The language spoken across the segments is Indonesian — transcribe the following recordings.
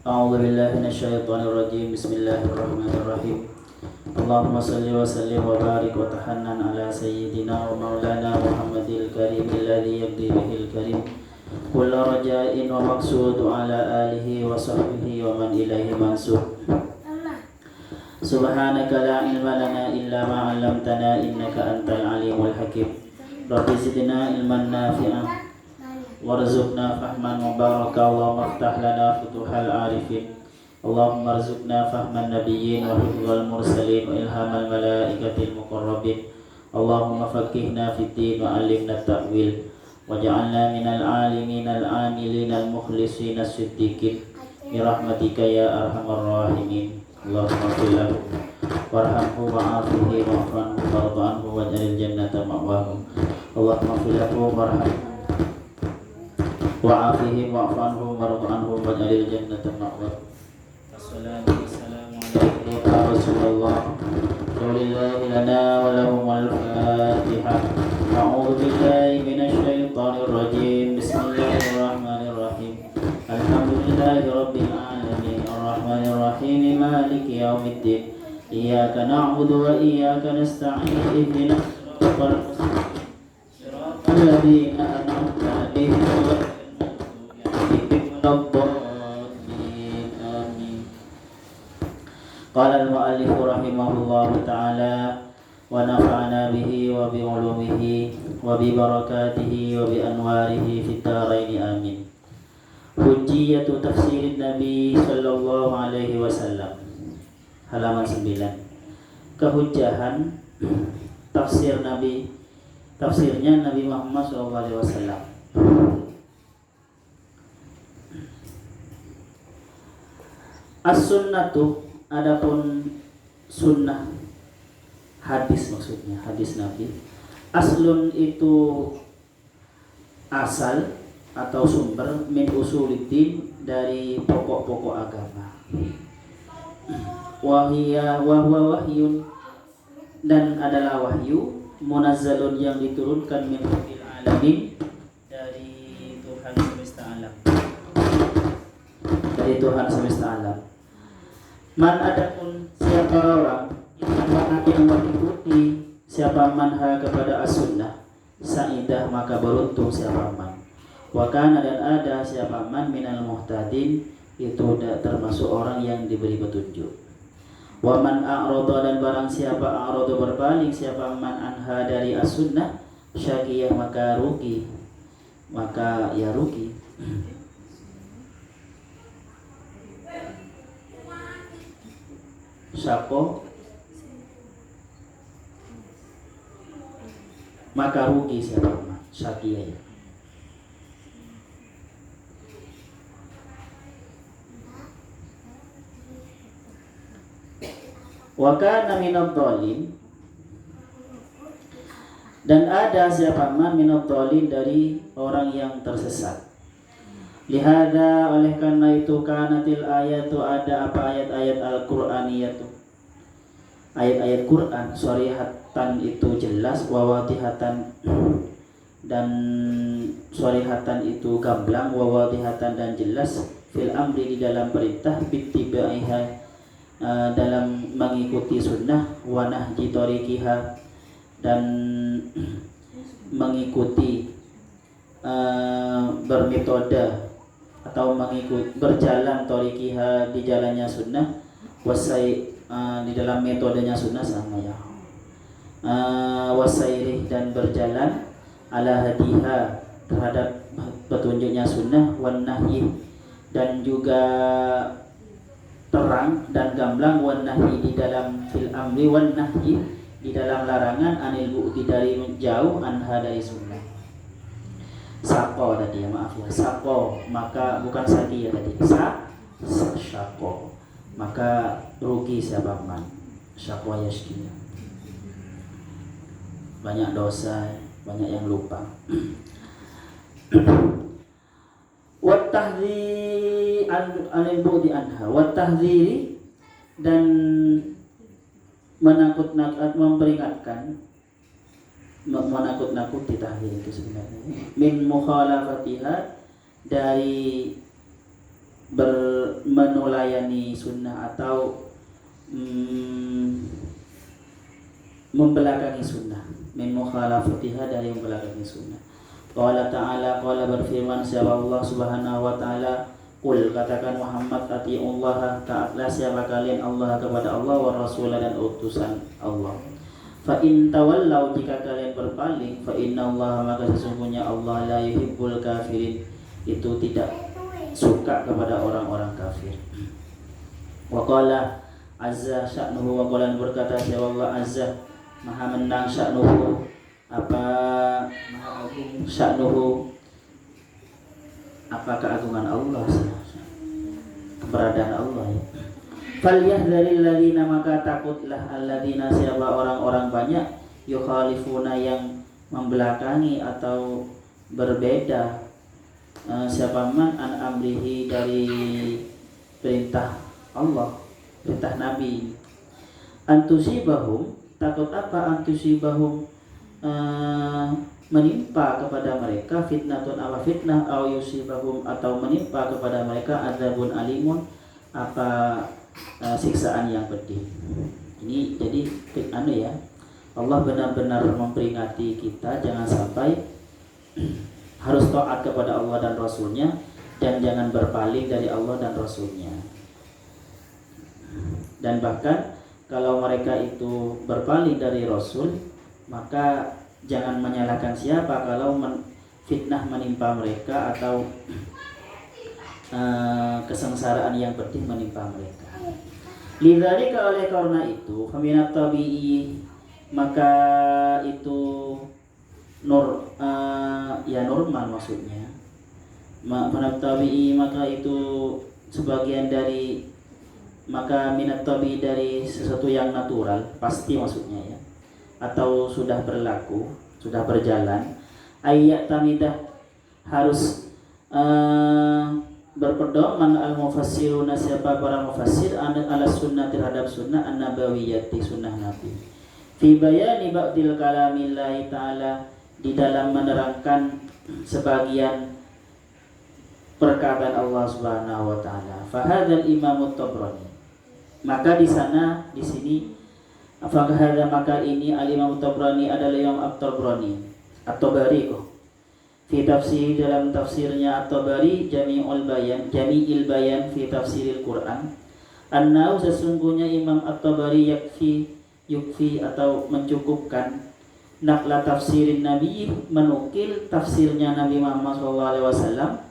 A'udzu billahi minasyaitonir rajim. Bismillahirrahmanirrahim. Allahumma shalli wa sallim wa barik wa tahannan ala sayyidina wa maulana Muhammadil karim alladhi yabdi bihil karim kullu raja'in wa maqsudu ala alihi wa sahbihi wa man ilaihi mansub. Subhanaka la ilma lana illa ma 'allamtana innaka antal alimul hakim. Rabbi zidna ilman nafi'an warzuqna fahman mubaraka. Allahumma aftah lana futuhal arifin. Allahumma arzuqna fahman nabiyyin wa hifdzal mursalin wa ilhamal malaikatil muqarrabin. Allahumma faqihna fid din wa 'allimna ta'wil waj'alna minal 'alimin al-'amilin al-mukhlisin as-siddiqin bi rahmatika ya arhamar rahimin. Allahumma fillahu warhamhu wa'afihi wa'fanhu warḍa'anhu waj'alil jannata ma'wahu. Allahumma fillahu warhamhu wa'afihi wa'fanhu warḍa'anhu waj'alil jannata ma'wahu. Assalatu wassalamu alaikum ya Rasulullah. Qulillahi lana wa lahum al-Fatihah. A'udzu billahi minasy syaithanir rajim. Bismillahirrahmanirrahim. Alhamdulillahi rabbil alamin arrahmanir rahim maliki yaumiddin. Iyyaka na'budu wa iyyaka nasta'in. Ihdinas siratal mustaqim. Siratal ladzina an'amta 'alaihim amin. Qala al-mu'allif rahimahullahu ta'ala wa nafa'ana bihi wa bi 'ulumihi wa bi barakatihi wa bi anwarihi fid dharain amin. Hujjiyatu tafsirin Nabi sallallahu alaihi wasallam. Halaman 9. Kehujjahan tafsirnya Nabi Muhammad sallallahu alaihi wasallam. As-sunnatu, adapun sunnah, hadis maksudnya, hadis Nabi. Aslun itu asal atau sumber, min usuliddin dari pokok-pokok agama. Wahiyya wa huwa wahyun, dan adalah wahyu, munazzalun yang diturunkan min rabbil alamin, dari Tuhan semesta alam. Dari Tuhan semesta alam. Man adapun siapa orang yang mengikuti siapa manha kepada as-sunnah, sa'idah maka beruntung siapa man. Wa kana, dan ada siapa man minal muhtadin, itu termasuk orang yang diberi petunjuk. Wa man a'rada, dan barang siapa a'rada berpaling siapa man anha dari as-sunnah, syaqiyah maka rugi, maka ya rugi. Sako maka rugi siapa man, syaqiyah ya. Wa kana minadh dhalin, dan ada siapa man minadh dhalin dari orang yang tersesat. Lihada, oleh karena itu, kanatil ayatu, ada apa ayat-ayat al-Qur'aniyatu, ayat-ayat Quran, sharihatan itu jelas, wawadihatan, dan sharihatan itu gamblang, wawadihatan dan jelas, fil amri di dalam perintah, bittibaiha dalam mengikuti sunnah, wa nahji tariqiha dan mengikuti bermetode atau berjalan tariqiha di jalannya sunnah, wasai di dalam metodenya sunnah sama ya, wasairih dan berjalan ala hadiha terhadap petunjuknya sunnah, wan nahyi dan juga terang dan gamblang, wan nahyi di dalam fil amri, wan nahyi di dalam larangan, anil bu'ti dari menjauh, anha dari sunnah. Sako tadi ya, maaf ya, sako maka bukan saki ya tadi, sako maka rugi siapa man, syaqwa yashki, banyak dosa, banyak yang lupa. Wat tahdhiri anil bu'di anha, wat tahdhiri dan memperingatkan, menakut-nakuti tahdir itu sebenarnya, min mukhalafatiha dari menelayani sunnah atau membelakangi sunnah, min mukhalafatiha, dari membelakangi sunnah. Qala ta'ala, qala berfirman siapa Allah subhanahu wa ta'ala, qul, katakan Muhammad, ati'ullaha, taatlah siapa kalian Allah kepada Allah, wa rasulah, dan utusan Allah. Fa in tawallau, jika kalian berpaling, fa inna Allah, maka sesungguhnya Allah la yuhibbul kafirin, itu tidak suka kepada orang-orang kafir. Wa qala azza sya'nuhu, wa qala, berkata siapa Allah azza, maha menang, sya'nuhu, apa maha agung, sya'nuhu, apa keagungan Allah, keberadaan Allah ya. Falyahdharil ladzina, maka takutlah alladzina, siapa orang-orang banyak, yukhalifuna, yang membelakangi atau berbeda, siapa man an amrihi, dari perintah Allah, perintah Nabi. Antusibahum, takut apa? Antusibahum, menimpa kepada mereka, fitnatun, apa fitnah, au yusibahum, atau menimpa kepada mereka, adzabun alimun, apa siksaan yang pedih. Ini jadi ya, Allah benar-benar memperingati kita jangan sampai harus taat kepada Allah dan Rasulnya, dan jangan berpaling dari Allah dan Rasulnya. Dan bahkan kalau mereka itu berpaling dari Rasul, maka jangan menyalahkan siapa kalau fitnah menimpa mereka atau kesengsaraan yang pedih menimpa mereka. Lidzalika, oleh karena itu, faminat tabi'i, maka itu normal maksudnya. Faminat tabi'i, maka itu sebagian dari, maka minat tabi'i, dari sesuatu yang natural, pasti maksudnya ya, atau sudah berlaku, sudah berjalan. Ayat tamidah, harus berpedoman al-mufassiruna, siapa para mufassir, ala sunnah, terhadap sunnah an-nabawiyyati, sunnah Nabi, fi bayani ba'dil kalamillahi ta'ala, di dalam menerangkan sebagian perkataan Allah subhanahu wa ta'ala. Fahadzal imamut Tabrani, maka di sini maka ini al-imam Tabrani adalah Imam At-Tabrani, At-Tabari fi tafsir, dalam tafsirnya At-Tabari, jami'il bayan fi tafsiril Quran, annahu, sesungguhnya Imam At-Tabari yukfi, atau mencukupkan, nakla tafsirin Nabi, menukil tafsirnya Nabi Muhammad SAW,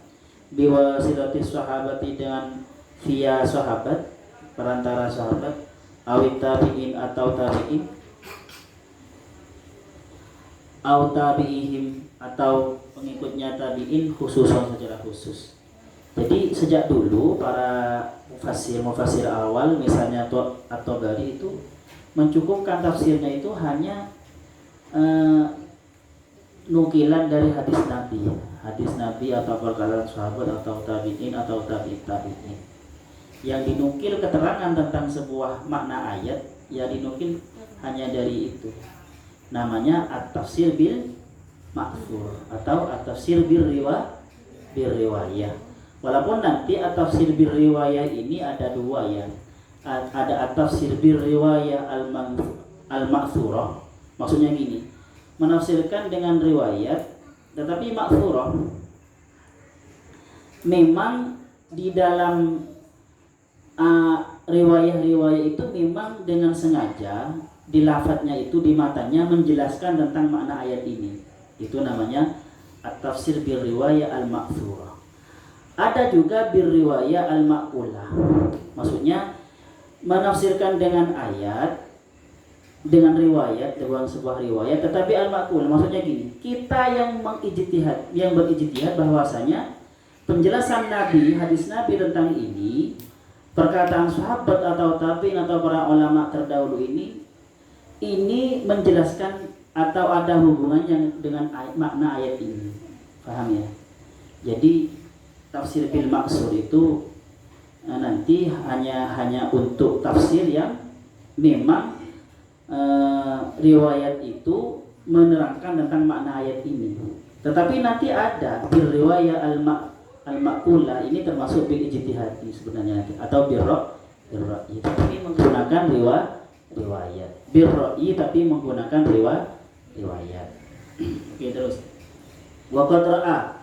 biwasitati sahabati, dengan via sahabat, perantara sahabat, awit tabi'in, atau tabi'in, au tabi'ihim, atau pengikutnya tabi'in, khususan, secara khusus. Jadi sejak dulu para mufassir awal, misalnya At-Tabari, itu mencukupkan tafsirnya itu hanya nukilan dari hadis Nabi atau perkataan sahabat atau tabi'in atau tabi'in. Yang dinukil keterangan tentang sebuah makna ayat, ya dinukil hanya dari itu. Namanya at-tafsir bil ma'thur atau at-tafsir bil riwayah. Walaupun nanti at-tafsir bil riwayah ini ada dua ya. Ada at-tafsir bil riwayah al-ma'thurah. Maksudnya gini, menafsirkan dengan riwayat tetapi ma'thurah. Memang di dalam riwayah-riwayah itu memang dengan sengaja di lafadznya itu, di matanya menjelaskan tentang makna ayat ini. Itu namanya at-tafsir bil riwayah al-ma'thurah. Ada juga bil riwayah al-ma'qulah. Maksudnya menafsirkan dengan ayat, dengan riwayat, dengan sebuah riwayat tetapi al-ma'qulah. Maksudnya gini, kita yang berijtihad bahwasanya penjelasan Nabi, hadis Nabi tentang ini, perkataan sahabat atau tabi'in atau para ulama terdahulu ini menjelaskan atau ada hubungannya dengan makna ayat ini. Paham ya? Jadi tafsir bil maqsur itu nanti hanya untuk tafsir yang memang riwayat itu menerangkan tentang makna ayat ini. Tetapi nanti ada bil riwayah al-maqula ini termasuk bil ijtihadi sebenarnya atau birra'yi tapi menggunakan riwayat. Birra'yi tapi menggunakan riwayat. Oke, terus. Wa qad ra'a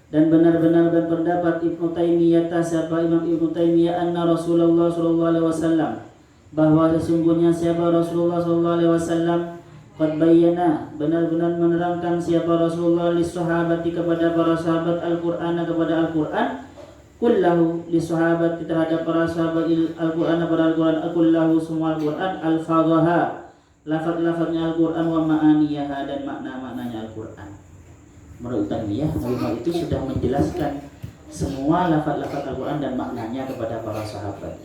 dan benar-benar berpendapat Ibnu Taimiyah siapa Imam Ibnu Taimiyah anna Rasulullah sallallahu alaihi wasallam bahwa sesungguhnya siapa Rasulullah sallallahu alaihi wasallam qad bayyana benar-benar menerangkan siapa Rasulullah li sahabati kepada para sahabat Al-Qur'an kepada Al-Qur'an kullahu li sahabati terhadap para sahabat Al-Qur'an kepada Al-Qur'an kullahu semua Al-Qur'an al-fadhaha lafaz-lafaznya Al-Qur'an wa ma'aniyaha dan makna-maknanya Al-Qur'an. Menurut Taimiyah, Nabi itu sudah menjelaskan semua lafaz-lafaz Al-Qur'an dan maknanya kepada para sahabat.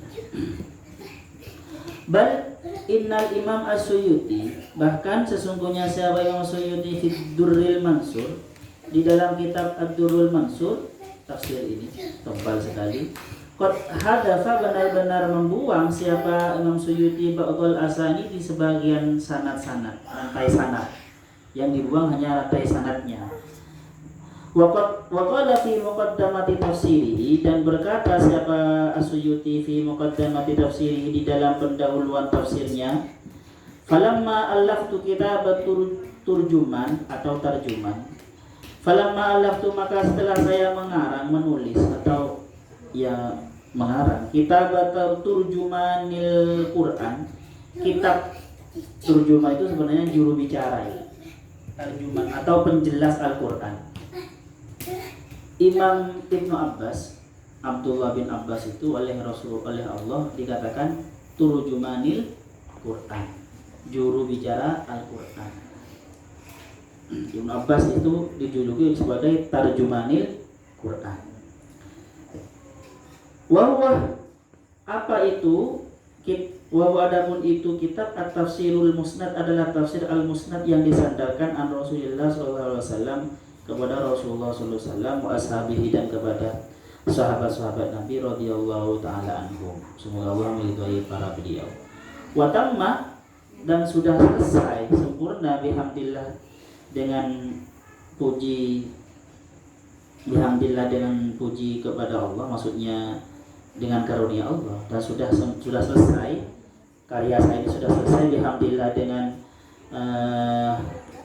Bal innal Imam As-Suyuti bahkan sesungguhnya siapa Imam As-Suyuti fi Durril Mansur di dalam kitab Ad-Durrul Mansur tafsir ini tebal sekali. Qad hadafa benar-benar membuang siapa Imam Suyuti ba'dul asani di sebagian sanad-sanad, rantai sanad. Yang dibuang hanya rantai sanadnya. Waqala fi muqaddamati tafsirihi dan berkata siapa As-Suyuti fi muqaddamati tafsirihi di dalam pendahuluan tafsirnya falamma allaftu kitabat turjuman atau tarjuman falamma allaftu maka setelah saya menulis atau ya mengarang kitabat turjumanil Quran. Kitab turjuman itu sebenarnya juru bicara ya. Tarjuman atau penjelas Al-Quran. Imam Ibnu Abbas, Abdullah bin Abbas itu oleh Allah dikatakan turjumanil Quran, juru bicara Al-Quran. Ibnu Abbas itu dijuluki sebagai tarjumanil Quran. Wahwa apa itu? Wahwa adamun itu kitab at-tafsirul musnad adalah tafsir al-musnad yang disandarkan an Rasulullah sallallahu alaihi wasallam kepada Rasulullah sallallahu alaihi wasallam wa ashabihi dan kepada sahabat-sahabat Nabi radhiyallahu taala anhum. Semoga Allah meridhai para beliau. Wa tamma dan sudah selesai sempurna bihamdillah dengan puji kepada Allah, maksudnya dengan karunia Allah, dan sudah selesai karya saya ini sudah selesai bihamdillah dengan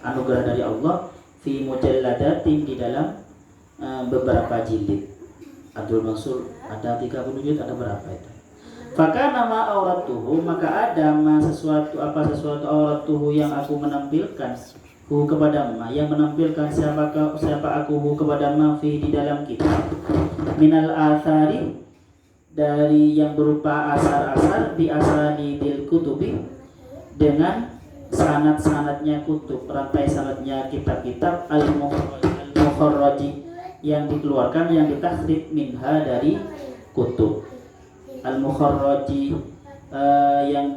anugerah dari Allah fi mujalladatin di dalam beberapa jilid. Abdul Mansur ada 30 jilid, ada berapa itu? Maka nama auratuhu maka ada sesuatu auratuhu yang aku menampilkan kepada ma yang menampilkan siapa aku kepada ma fi di dalam kitab minal athari dari yang berupa asar-asar di asanidil kutubi dengan sanad-sanadnya kutub, rantai sanadnya kitab-kitab al-mukharraji yang dikeluarkan, yang ditakhrij minha dari kutub. Al-mukharraji yang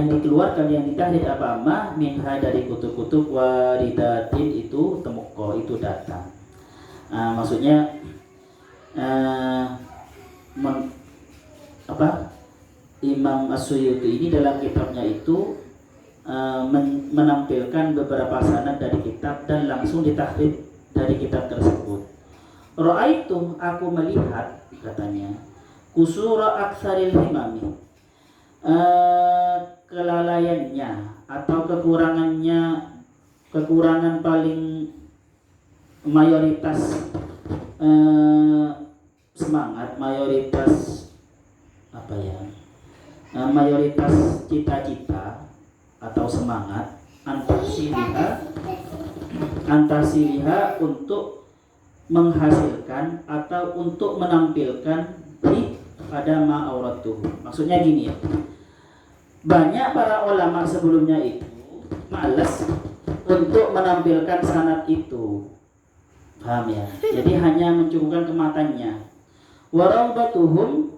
dikeluarkan, yang ditakhrij apa ma minha dari kutub-kutub waridatin itu temuko, itu datang. Maksudnya Imam As-Suyuti ini dalam kitabnya itu menampilkan beberapa sanad dari kitab dan langsung ditakhrij dari kitab tersebut. Ra'aitu aku melihat katanya kusura aktsaril himami kelalaiannya atau kekurangan paling mayoritas semangat, mayoritas mayoritas cita-cita atau semangat antasiliha untuk menghasilkan atau untuk menampilkan di pada ma'auratuhu. Maksudnya gini ya, banyak para ulama sebelumnya itu malas untuk menampilkan sanad itu, paham ya? Jadi hanya mencukupkan kematannya. Waraubatuhum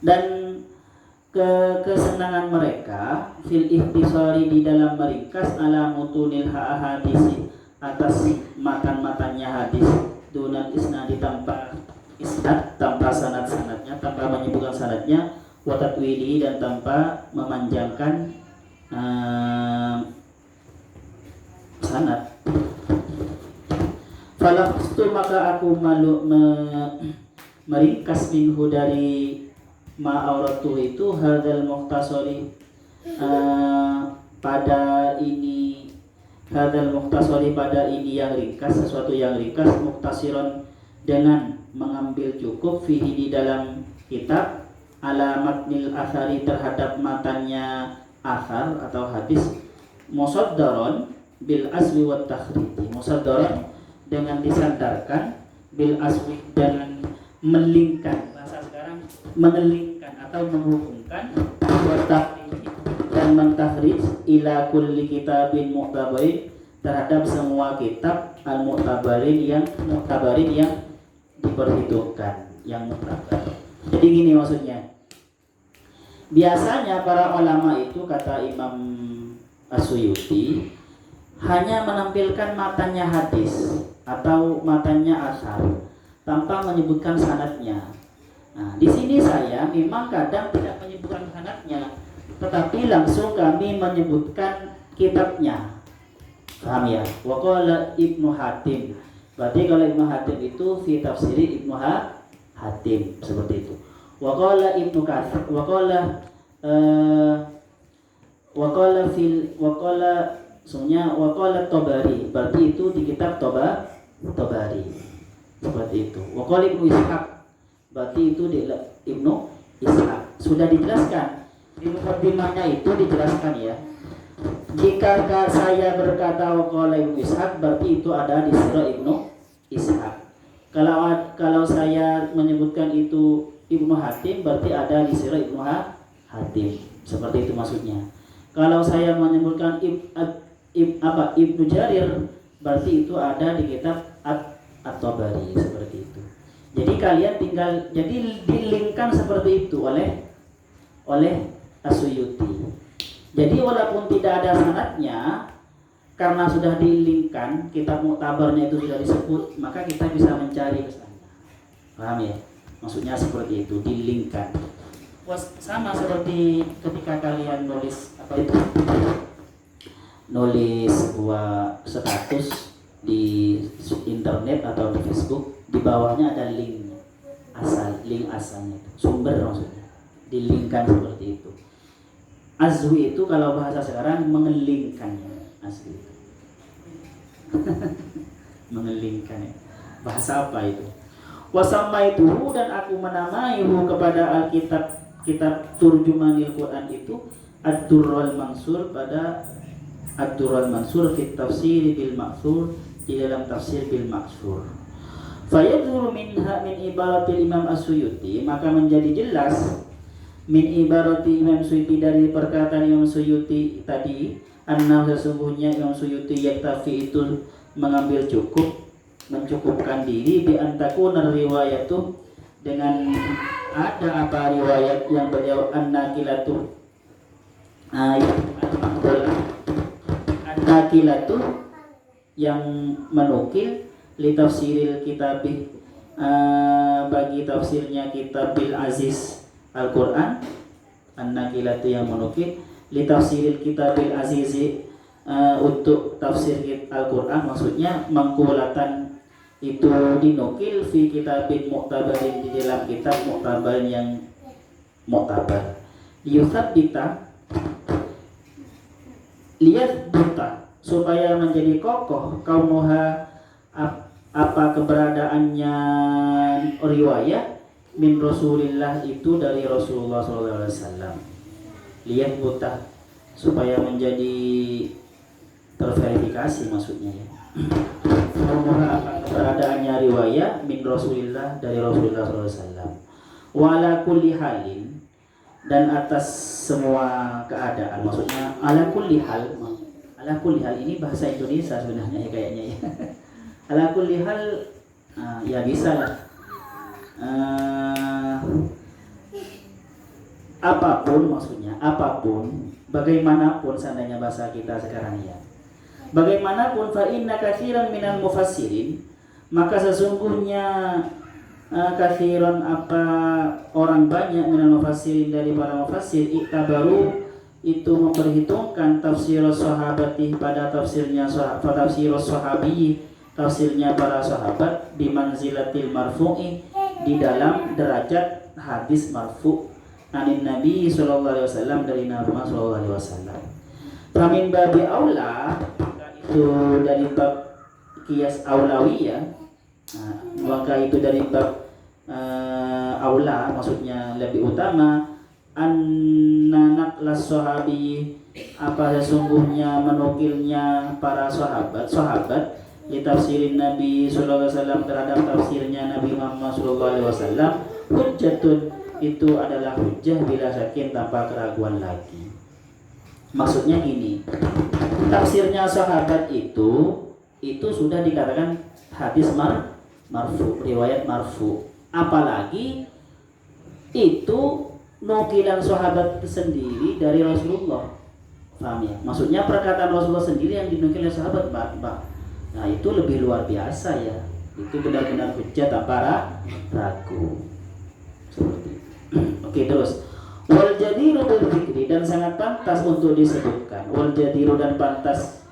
dan kesenangan mereka fil ihtisari di dalam meringkas ala mutunil hadis atas matan-matannya hadis dunal isnadi tanpa isnad, tanpa sanad-sanadnya, tanpa menyebutkan sanadnya, wa tatwili dan tanpa memanjangkan sanad. Falaqtu maka aku meringkas minhu dari ma'auratu itu hadal muhtasori pada ini hadal muhtasori pada ini yang ringkas, sesuatu yang ringkas, muhtasiron dengan mengambil cukup fihi di dalam kitab alamat nil asari terhadap matanya asar atau hadis musaddaron bil aswi wat takhriti, musaddaron dengan disandarkan, bil aswi dengan melingkan, bahasa sekarang mengelingkan atau menghubungkan, wat takhriti dan mentakhrij ila kulli kitabin mu'tabarin terhadap semua kitab al-mu'tabarin yang diperhitungkan, yang mu'tabar. Jadi gini maksudnya. Biasanya para ulama itu, kata Imam As-Suyuti, hanya menampilkan matanya hadis atau matanya asar tanpa menyebutkan sanadnya. Nah, di sini saya memang kadang tidak menyebutkan sanadnya, tetapi langsung kami menyebutkan kitabnya. Paham ya? Wa qala Ibnu Hatim. Berarti kalau Ibnu Hatim itu fi tafsiri Ibnu Hatim seperti itu. Wa qala Ibnu Katsir wa qala semuanya wa qala Tabari. Berarti itu di kitab Tabari. Seperti itu. Wa qala Ibnu Ishaq. Berarti itu di Ibnu Ishaq. Sudah dijelaskan. Di mukaddimahnya itu dijelaskan ya. Jika saya berkata wa qala Ibnu Ishaq, berarti itu ada di surah Ibnu Ishaq. Kalau saya menyebutkan itu Ibnu Hatim, berarti ada di surah Ibnu Hatim. Seperti itu maksudnya. Kalau saya menyebutkan Ibnu Jarir, berarti itu ada di kitab At-Tabari, seperti itu. Jadi kalian tinggal dilingkan seperti itu oleh As-Suyuti. Jadi walaupun tidak ada sanadnya, karena sudah dilingkan, kitab muktabarnya itu sudah disebut, maka kita bisa mencari ke sana. Paham ya? Maksudnya seperti itu, dilingkan. Sama seperti ketika kalian nulis nulis sebuah status di internet atau di Facebook, di bawahnya ada link asalnya, sumber maksudnya, dilingkan seperti itu. Azwi itu kalau bahasa sekarang mengelingkannya, asli itu. Mengelingkannya. Bahasa apa itu? Wasamaituhu, dan aku menamaihu kepada Alkitab, kitab Turjumanil Quran itu Ad-Durrul Mansur, pada Ad-Durrul Mansur fit tafsir bil maksur, di dalam tafsir bil maksur. Fayadhuru minha min ibaratil Imam As-Suyuti, maka menjadi jelas min ibarati Imam Suyuti, dari perkataan Imam Suyuti tadi, anna sesungguhnya Imam Suyuti yaktafi itu mengambil cukup, mencukupkan diri bi antakuna riwayatu, dengan ada apa riwayat yang beliau an-nakilatu an-nakilatu yang menukil li tafsiril kitabih bagi tafsirnya kitabil aziz Al-Quran, an-nakilatu yang menukil li tafsiril kitabil azizi untuk tafsir Al-Quran, maksudnya mangkulatan itu dinukil fi kitabin mu'tabarin, di dalam kitab mu'tabarin yang mu'tabar. Liyuthabbita, lihat buta, supaya menjadi kokoh kaunuha apa keberadaannya riwayat min Rasulillah itu dari Rasulullah SAW. Lihat buta supaya menjadi terverifikasi maksudnya ya. Keberadaannya riwayat min Rasulillah, dari Rasulullah SAW. Wala kulli halin, dan atas semua keadaan, maksudnya ala kulli hal. Ala kulli hal ini bahasa Indonesia sebenarnya ya, kayaknya ya. Ala kulli hal ya bisa lah. Apapun, maksudnya apapun, bagaimanapun seandainya bahasa kita sekarang ya. Bagaimanapun fa inna katsiran minal mufassirin, maka sesungguhnya katsiran apa orang banyak minal mufassirin, dari para mufassir, iktabaru itu memperhitungkan tafsir sahabati pada tafsirnya tafsir sahabi, tafsirnya para sahabat bimanzilatil marfu'i, di dalam derajat hadis marfu' anin Nabi sallallahu alaihi wasallam, dari Nabi sallallahu alaihi wasallam. Famin babi aula, itu dari bab kias aulawiyah. Maka itu dari bab aula, maksudnya lebih utama, anna naqlas sahabi, apa sesungguhnya menukilnya para sahabat di tafsirin Nabi sallallahu alaihi wasallam, terhadap tafsirnya Nabi Muhammad sallallahu alaihi wasallam, hujjatun, itu adalah hujjah bila syakin, tanpa keraguan lagi. Maksudnya gini, tafsirnya sahabat itu sudah dikatakan hadis marfu, riwayat marfu. Apalagi itu nukilan sahabat sendiri dari Rasulullah. Paham ya? Maksudnya perkataan Rasulullah sendiri yang dinukil oleh sahabat, Mbak. Nah, itu lebih luar biasa ya. Itu benar-benar hujjah tanpa ragu. Seperti itu. Oke, terus. Wal jadiru bil dzikri, dan sangat pantas untuk disebutkan. Wal jadiru, dan pantas,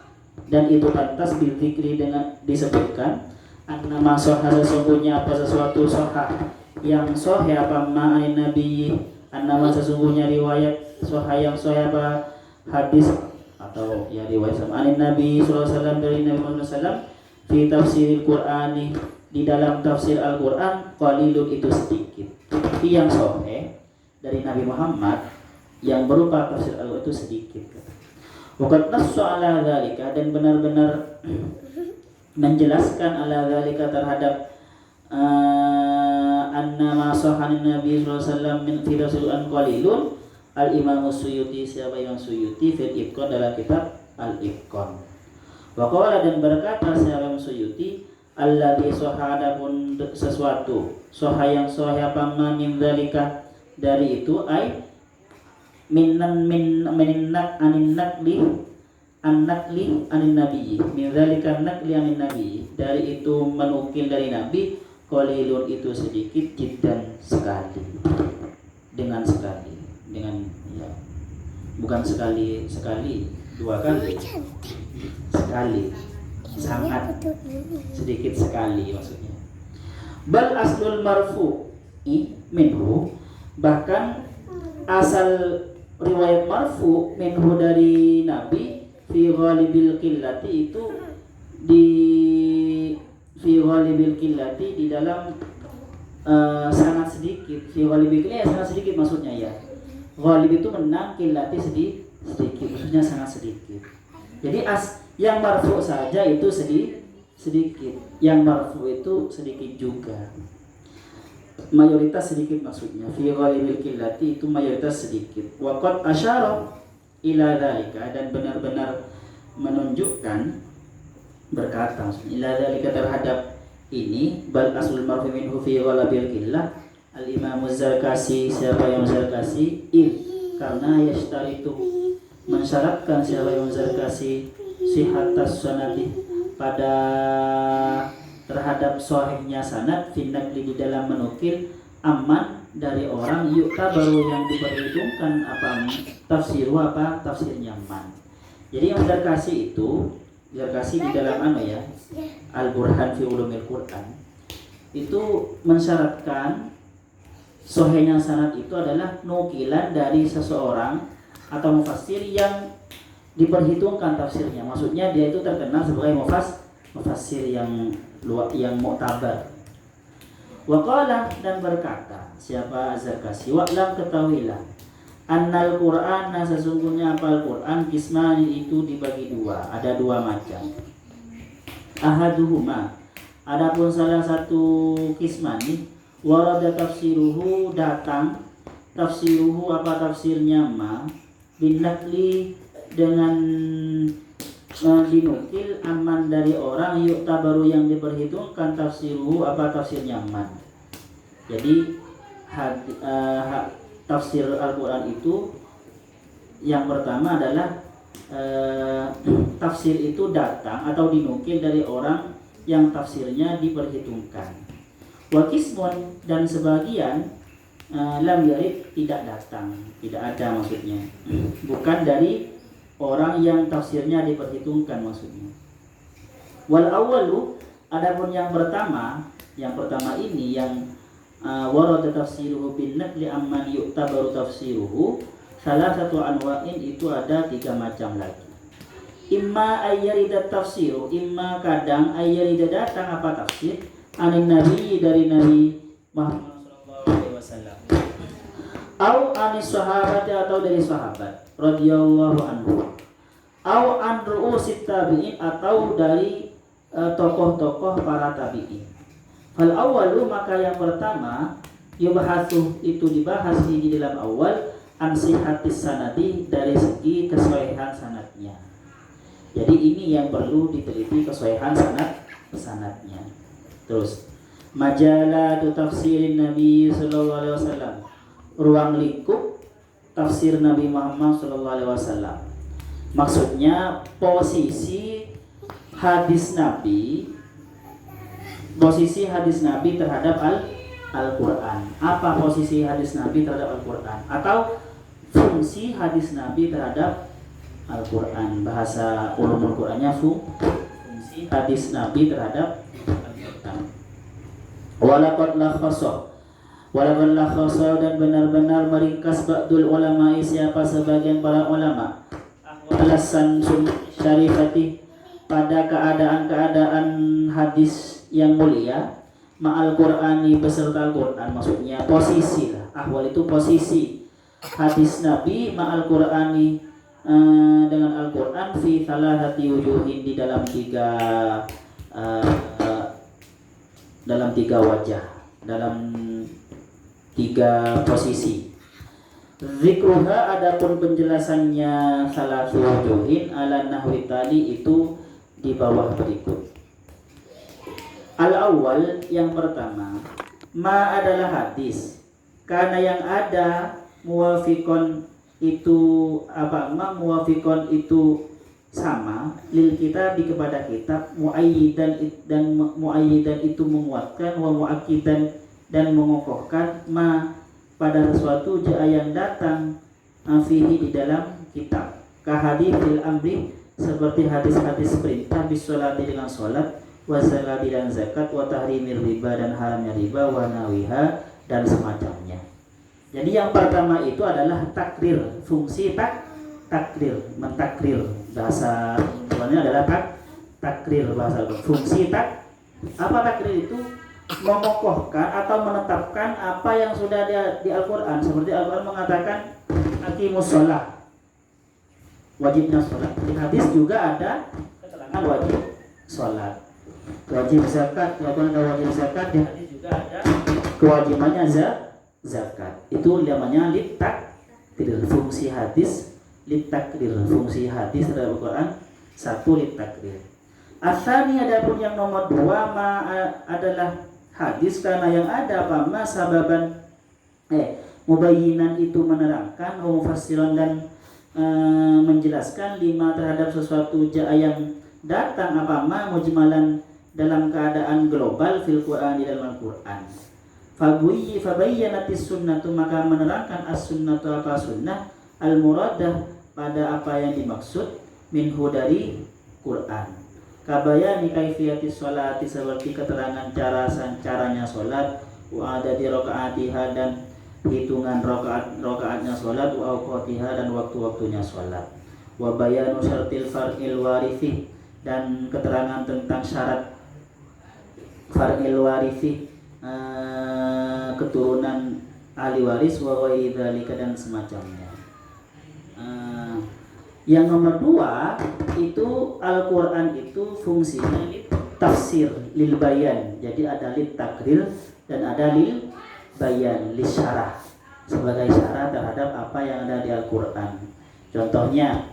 dan itu pantas bil dzikri, dengan disebutkan. Annama sahha, sesungguhnya apa sesuatu sahha yang sahih, apa ma'anin Nabi, annama sesungguhnya riwayat sahha yang sahih, apa hadis atau ya riwayat sama anin Nabi sallallahu alaihi wasallam, dari Nabi Muhammad sallallahu alaihi wasallam, fi tafsiril Qur'ani, di dalam tafsir Al-Qur'an, qalilun, itu sedikit. Tapi yang sahih dari Nabi Muhammad yang berupa tafsir Al-Qur'an itu sedikit. Waqad nassa ala dzalika, dan benar-benar menjelaskan ala dzalika, terhadap anna ma sahanin Nabi sallallahu alaihi wasallam min fi tafsir qalilun, Al-Imam Suyuti, siapa Imam Suyuti, fil Itqan, dalam kitab Al-Itqan. Wa qala, dan berkata siapa Imam Suyuti, alladzi sahada, pun sesuatu sahha yang sahih, apa min dzalika, dari itu, ai minan min anin naqli anin nabi, min dzalika naqli anin nabi, dari itu menukil dari Nabi, qalilun, itu sedikit, jiddan, sekali, dengan ya, bukan sekali dua kali, sekali, sangat sedikit sekali maksudnya. Bal aslul marfu'i minhu, bahkan asal riwayat marfu minhu, dari Nabi, fi ghalibil qillati, itu fi ghalibil qillati, di dalam sangat sedikit. Fi ghalibil qillati, sangat sedikit maksudnya ya. Ghalib itu menang, qillati sedikit, maksudnya sangat sedikit. Jadi yang marfu saja itu sedikit, yang marfu itu sedikit juga. Mayoritas sedikit maksudnya. Fi ghalibil qillati, itu mayoritas sedikit. Wa qad asyara ila dzalika, dan benar-benar menunjukkan, berkata ila dzalika, terhadap ini, bal aslul marfu minhu fi ghalibil qillah, Al-Imam Az-Zarkasi, siapa yang Zarkasi, karena yashtaritu, mensyaratkan siapa yang Zarkasi, sihatas sanati, pada terhadap sahihnya sanad, finnakli, di dalam menukil, aman, dari orang, yukta, baru yang diperhitungkan, apa tafsiru, apa tafsirnya man. Jadi yang Zarkasi itu, Zarkasi di dalam Al-Burhan fi Ulumil Quran, itu mensyaratkan sahihnya sanad itu adalah nukilan dari seseorang atau mufassir yang diperhitungkan tafsirnya. Maksudnya dia itu terkenal sebagai mufassir yang mu'tabar. Wa qala, dan berkata siapa Az-Zarkasi, wa'lam, ketahuilah, annal Qur'ana, sesungguhnya Al-Qur'an, qismani, itu dibagi dua, ada dua macam. Ahaduhuma, adapun salah satu qismani, warada tafsiruhu, datang tafsiruhu, apa tafsirnya ma, binakli, dengan dinukil, aman, dari orang, yukta, baru yang diperhitungkan, tafsiruhu, apa tafsirnya man. Jadi tafsir Al-Quran itu yang pertama adalah tafsir itu datang atau dinukil dari orang yang tafsirnya diperhitungkan. Wa qismun, dan sebagian lam yarid, tidak datang, tidak ada maksudnya, bukan dari orang yang tafsirnya diperhitungkan maksudnya. Wal awwalu, Adapun yang pertama ini yang warada tafsiruhu bin naqli amman yu'tabaru tafsiruhu salah satu anwa'in itu ada 3 macam lagi. Imma ayyarida tafsiru, imma kadang ayyarida datang apa tafsir anin nabi dari Nabi Muhammad sallallahu alaihi wasallam. Au anis sahabat atau dari sahabat radhiyallahu anhu. Au an ru'usit tabi'in atau dari tokoh-tokoh para tabi'in. Fal awwalu maka yang pertama yubhatsu itu dibahas di dalam awal an sihhatis sanadi dari segi kesahihan sanadnya. Jadi ini yang perlu diteliti kesahihan sanadnya. Terus majalatu tafsirin Nabi sallallahu alaihi wasallam. Ruang lingkup tafsir Nabi Muhammad sallallahu alaihi wasallam. Maksudnya posisi hadis Nabi terhadap Al-Quran. Apa posisi hadis Nabi terhadap Al-Quran? Atau fungsi hadis Nabi terhadap Al-Quran. Bahasa ulumul Qurannya fungsi hadis Nabi terhadap Al-Quran. Walaqad lakhasa dan benar-benar meringkas ba'dul ulama'i siapa sebagian para ulama ahwalasan syarifati pada keadaan hadis yang mulia ma'al Qur'ani beserta Al-Qur'an. Maksudnya posisi lah. Ahwal itu posisi hadis Nabi ma'al Qur'ani dengan Al-Qur'an fi thalathati wujuhin di dalam tiga wajah, dalam 3 posisi. Zikruha adapun penjelasannya salatu wujuhin ala nahwi tali itu di bawah berikut. Al-awwal yang pertama, ma adalah hadis karena yang ada muwafiqon itu muwafiqon itu sama lil kitab kepada kitab muayyidan itu menguatkan wa muakkidan dan mengokohkan ma pada sesuatu yang datang fihi di dalam kitab ka haditsil amri seperti hadis-hadis perintah bisolati dengan salat wa zakati dan zakat wa tahrimir riba dan haramnya riba wa nawiha dan semacamnya. Jadi yang pertama itu adalah takrir, fungsi takrir, mentakrir. Bahasa Indonesia adalah takrir bahasa fungsi apa takrir itu? Mengokohkan atau menetapkan apa yang sudah di Al-Quran. Seperti Al-Quran mengatakan aqimus shalah, wajibnya sholat. Di hadis juga ada keterangan wajib sholat, wajib zakat. Walaupun ada wajib zakat, di hadis juga ada kewajibannya zakat. Itu namanya litakdir, fungsi hadis litakdir, fungsi hadis dalam Al-Quran. 1 litakdir. Asani adapun yang nomor 2 adalah hadis karena yang ada apa sababan mubayyinan itu menerangkan mufassiran dan menjelaskan lima terhadap sesuatu yang datang mujmalan dalam keadaan global fil Qur'an di dalam Al-Qur'an. Fabayyanatis sunnatu maka menerangkan as-sunnatu apa sunnah al-muradah pada apa yang dimaksud minhu dari Qur'an. Kabayani kaifiyatis sholati seperti keterangan caranya sholat, wa adadi rakaatiha dan hitungan rakaatnya sholat, wa awqatiha dan waktu-waktunya sholat, wa bayanu syartil far'il warithi dan keterangan tentang syarat far'il warithi, keturunan ahli waris, wa ghairi dzalika dan semacamnya. Yang nomor 2 itu Al-Quran itu fungsinya tafsir lil bayan. Jadi ada lil takrir dan ada lil bayan, lil syarah, sebagai syarah terhadap apa yang ada di Al-Quran. Contohnya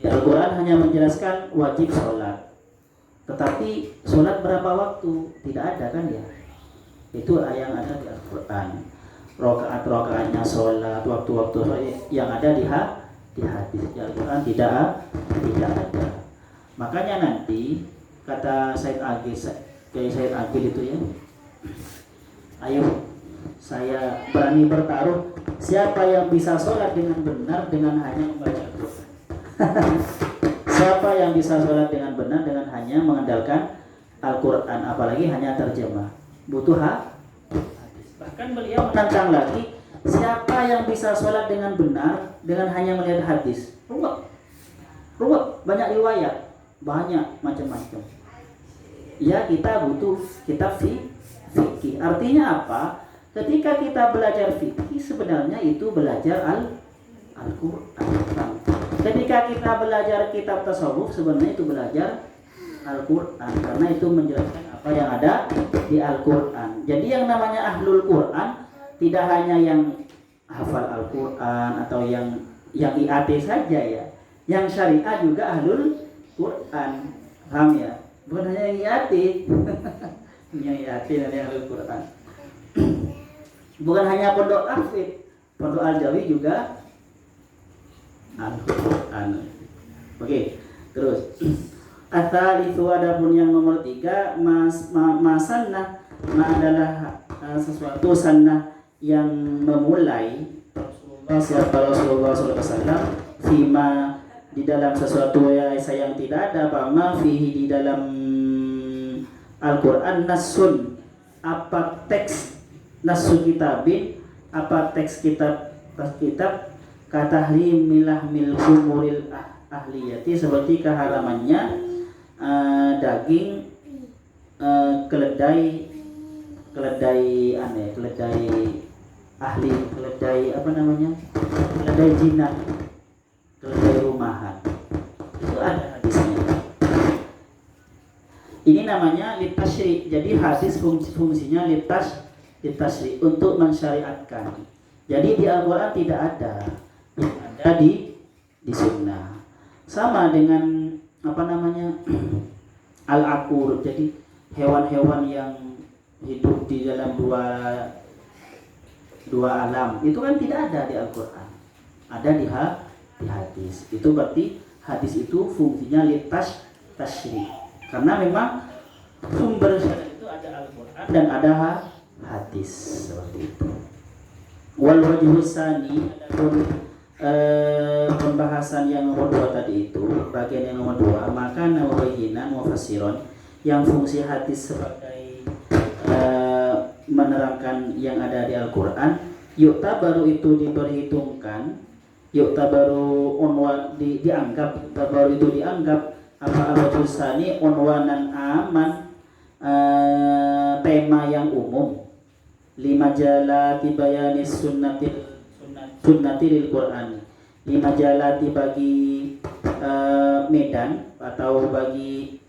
di Al-Quran hanya menjelaskan wajib sholat, tetapi sholat berapa waktu tidak ada kan ya. Itu yang ada di Al-Quran. Rakaat-rakaatnya sholat, waktu-waktu yang ada di hadis. Di Al-Quran tidak ada. Makanya nanti kata Said Agil itu ya, ayo saya berani bertaruh siapa yang bisa sholat dengan benar dengan hanya membaca Al-Quran. Siapa yang bisa sholat dengan benar dengan hanya mengandalkan Al-Quran, apalagi hanya terjemah, butuh hadis. Bahkan beliau menantang lagi, siapa yang bisa sholat dengan benar dengan hanya melihat hadis? Ruwet, banyak riwayat, banyak macam-macam. Ya, kita butuh kitab fikih. Artinya apa? Ketika kita belajar fikih, sebenarnya itu belajar Al-Quran. Ketika kita belajar kitab tasawuf, sebenarnya itu belajar Al-Quran, karena itu menjelaskan apa yang ada di Al-Quran. Jadi yang namanya ahlul Quran tidak hanya yang hafal Al-Quran atau yang IAT saja ya. Yang syariah juga ahlul Quran. Paham ya? Bukan hanya yang IAT. Yang IAT dan yang ahlul Quran. Bukan hanya pondok Hafid, pondok Al-Jawi juga Al-Quran. Oke, terus At-talitsu, adapun yang nomor 3, masannah adalah sesuatu sunnah yang memulai Rasulullah SAW fima di dalam sesuatu yang tidak ada apa fihi di dalam Al-Quran nasun, apa teks nasu kitabin, apa teks kitab katahrimil humuril ahliyati, seperti keharamannya daging keledai ahli, keledai apa namanya, keledai jinak, keledai rumahan, itu ada hadisnya. Ini namanya litashri. Jadi hadis fungsinya litashri, untuk mensyariatkan. Jadi di Al-Quran tidak ada, yang ada di sunnah. Sama dengan apa namanya al-akur, jadi hewan-hewan yang hidup di dalam dua alam, itu kan tidak ada di Al-Quran, ada di hadis. Itu berarti hadis itu fungsinya litashri, karena memang sumber syariat itu ada Al-Quran dan ada hadis, seperti itu. Wal wajhus tsani, pembahasan yang nomor 2 tadi itu, bagian yang nomor 2, maka nawahinan mufassiron, yang fungsi hadis sebagai menerangkan yang ada di Al-Quran, yukta baru itu diperhitungkan, yukta baru dianggap, baru itu dianggap apa al-wajhus tsani unwanan aman, tema yang umum, lima jalati bayani sunnati lil Qur'an, lima jalati bagi medan atau bagi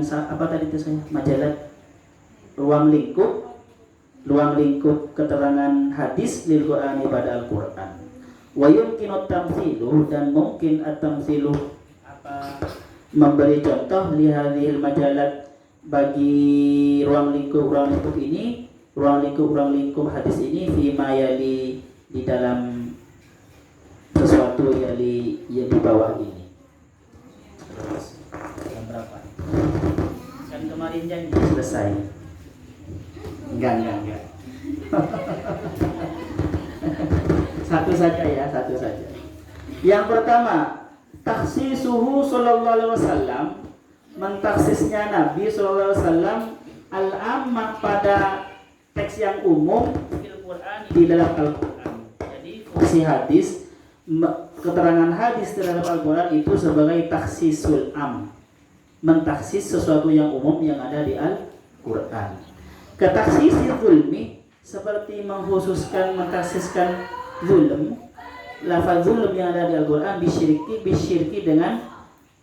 apa tadi itu saya, majalat, ruang lingkup keterangan hadis lil Qur'ani pada Al-Qur'an. Wa yumkinu tamtsilu, dan mungkin at-tamtsilu memberi contoh li hadhil majalat, bagi ruang lingkup ini, ruang lingkup hadis ini, fima yali, di dalam sesuatu yang di bawah ini. Terus yang berapa? Kan kemarin janji selesai. Enggak. Satu saja. Yang pertama, takhsisuhu sallallahu alaihi wasallam, mentaksisnya Nabi sallallahu alaihi wasallam al-ammah, pada teks yang umum di dalam Al-Quran. Jadi fungsi hadis, keterangan hadis terhadap Al-Quran itu sebagai takhsisul am, mentaksis sesuatu yang umum yang ada di Al-Quran. Ketaksisil zulmi, seperti mengkhususkan, mentaksiskan zulm, lafaz zulm yang ada di Al-Quran, bisyirki dengan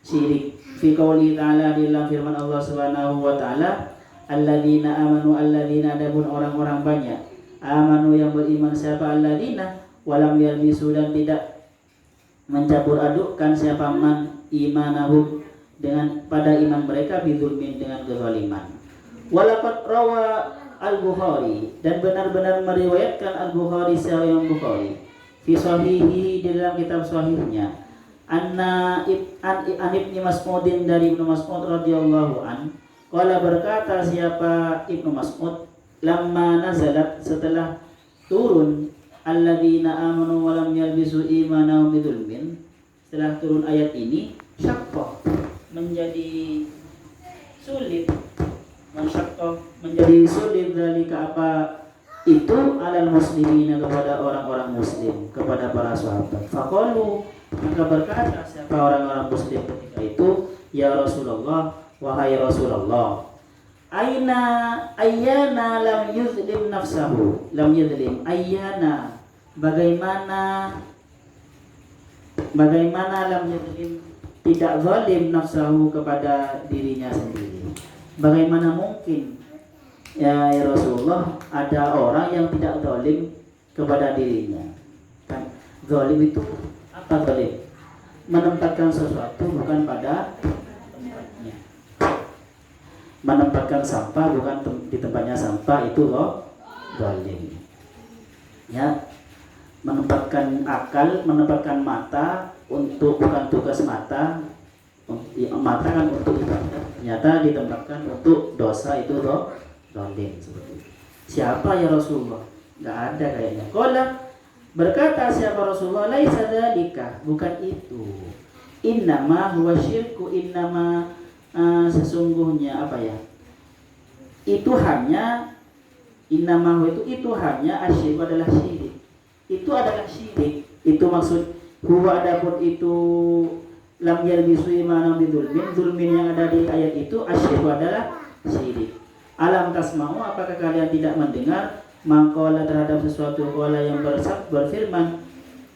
syirik. Fi qouli ta'ala, di dalam firman Allah Subhanahu wa taala, alladzina amanu, alladzina, adapun orang-orang banyak, amanu yang beriman, siapa alladzina, walam yalbisu, dan tidak mencampur adukkan siapa man imanahum dengan pada iman mereka, bidzulmin, dengan kezaliman. Walaqad rawa al-Bukhari, dan benar-benar meriwayatkan al-Bukhari, Sahih Bukhari, fi sahihi, di dalam kitab sahihnya, an Ibnu Mas'udin, dari Ibnu Mas'ud radhiyallahu an, qala, berkata siapa Ibnu Mas'ud, lamma nazalat, setelah turun alladzina amanu wa lam yalbisu imanahum bidzulmin, setelah turun ayat ini, syaqqa, menjadi sulit, masyaqqah menjadi sulit zalika apa itu alal muslimina kepada orang-orang muslim, kepada para sahabat. Faqalu, maka berkata siapa orang-orang muslim ketika itu, ya Rasulullah, wahai Rasulullah, ayyana lam yuzlim nafsahu, lam yuzlim ayyana, bagaimana lam yuzlim, tidak zalim nafsahu kepada dirinya sendiri. Bagaimana mungkin ya Rasulullah ada orang yang tidak zalim kepada dirinya? Kan zalim itu apa zalim? Menempatkan sesuatu bukan pada tempatnya. Menempatkan sampah bukan di tempatnya sampah, itu loh zalim. Ya, menempatkan akal, menempatkan mata untuk bukan tugas mata. Mata kan untuk ibadah, ternyata ditempatkan untuk dosa, itu loh zalim seperti itu. Siapa ya Rasulullah? Enggak ada kayaknya. Qala, berkata siapa Rasulullah, laisa dzalika, bukan itu. Innama huwa syirku, innama sesungguhnya apa ya? Itu hanya innama itu hanya asyirku adalah syirik. Itu adalah syirik. Itu maksud huwa, adapun itu lam yalbisu imanan bidzulmin, zulmin yang ada di ayat itu asyirku adalah syirik. Alam tasma'u, apakah kalian tidak mendengar maqala terhadap sesuatu qala yang berfirman,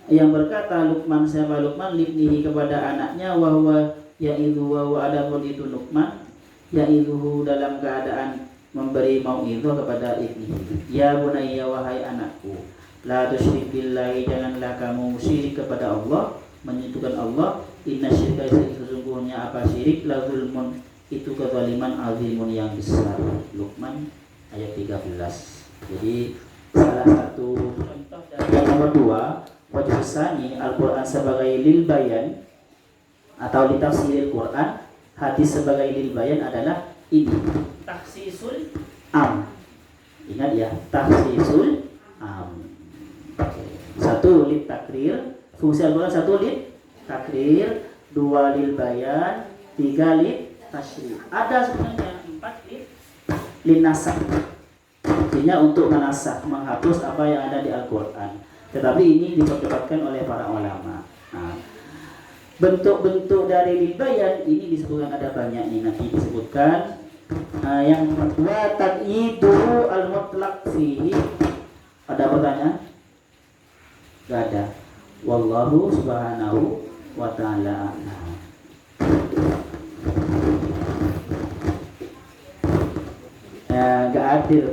yang berkata Luqman, siapa Luqman, libnihi kepada anaknya, wa huwa ya'idhu, wa huwa adapun itu Luqman ya'idhu dalam keadaan memberi mau'idhah kepada ibnihi, ya bunayya, wahai anakku, la tusyrik billahi, janganlah kamu syirik kepada Allah, menyentuhkan Allah, inna syirka, sesungguhnya apa syirik, la zulmun, itu kezaliman, azimun yang besar. Luqman ayat 13. Jadi salah satu contoh dari yang nomor 2, wajh tsani Al-Qur'an sebagai lil bayan atau li tafsiril Qur'an, hadis sebagai lil bayan adalah ini, takhsisul am. Ingat ya, takhsisul am. Satu lit takrir, fungsi Al-Qur'an, satu lit takrir, dua lil bayan, tiga lit tasyri'. Ada sebenarnya 4 lit nasakh. Artinya untuk menasakh, menghapus apa yang ada di Al-Qur'an. Tetapi ini diperdebatkan oleh para ulama. Nah, bentuk-bentuk dari lil bayan ini disebutkan ada banyak nih, nanti disebutkan. Yang kedua, taqyidu al-mutlaq fihi. Ada pertanyaan? Enggak ada. Wallahu subhanahu wa ta'ala a'lam. Enggak adil.